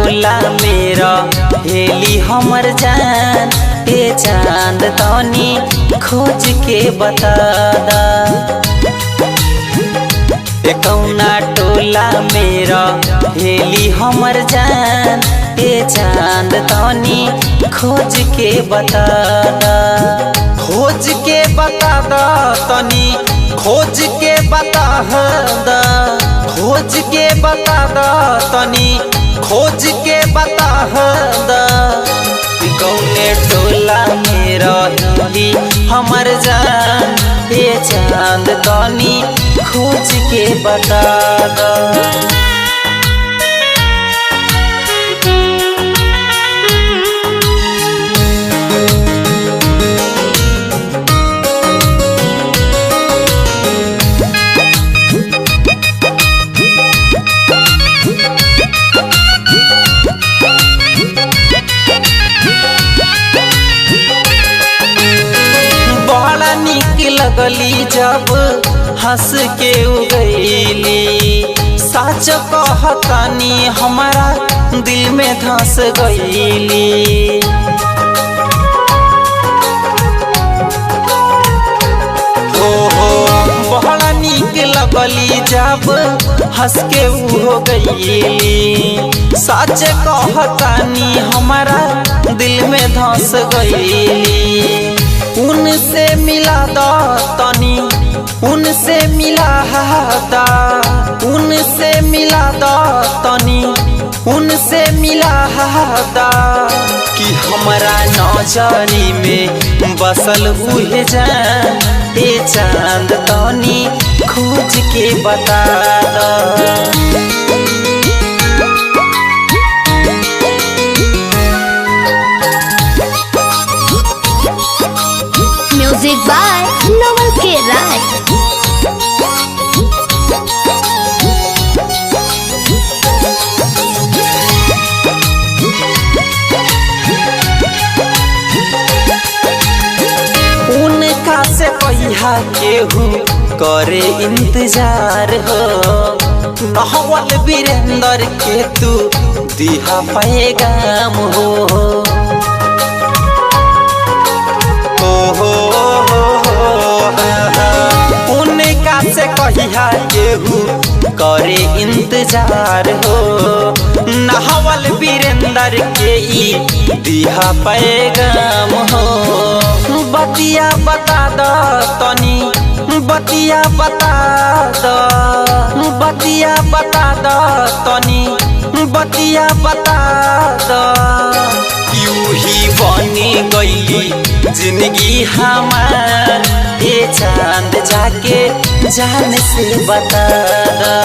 टोला मेरा हेली हमर जान ए चांद तनी खोज के बता दा। कौना टोला मेरा हेली हमर जान ए चांद तनी खोज के बता दा। खोज के बता दा तनी खोज के बता दा। खोज के बता दा तनी खोज के बता दा। कौने टोला मेरा हेली हमर जान ए चांद तनी खोज के बता दा। बड़ा निक लगली जब हंस के उगैली, सच कहतानी हमारा दिल में धंस गईली। बड़ा निक लगली जब हंस के हो गईली, सच कहतानी हमारा दिल में धंस गईली। उनसे मिला दा तनी उनसे मिला दा। उनसे मिला दा तनी उनसे मिला दा। कि हमारा नजरी में बसल उहे जान ए चांद तनी खोज के बता दा। म्यूजिक बाय नवल के राय। उनका से कहिया केहू करे इंतजार हो। नहवल वीरेंद्र के तू दिहा पैगाम हो। उनका से कहिया केहू करे इंतजार हो। नहवल वीरेंद्र के ई दिहा पैगाम हो। बतिया बता दा तनी बतिया बता दा। बतिया बता दा तनी बतिया बता दा। यूं ही बनी गई जिंदगी हमार ए चांद जाके जान से बता दा।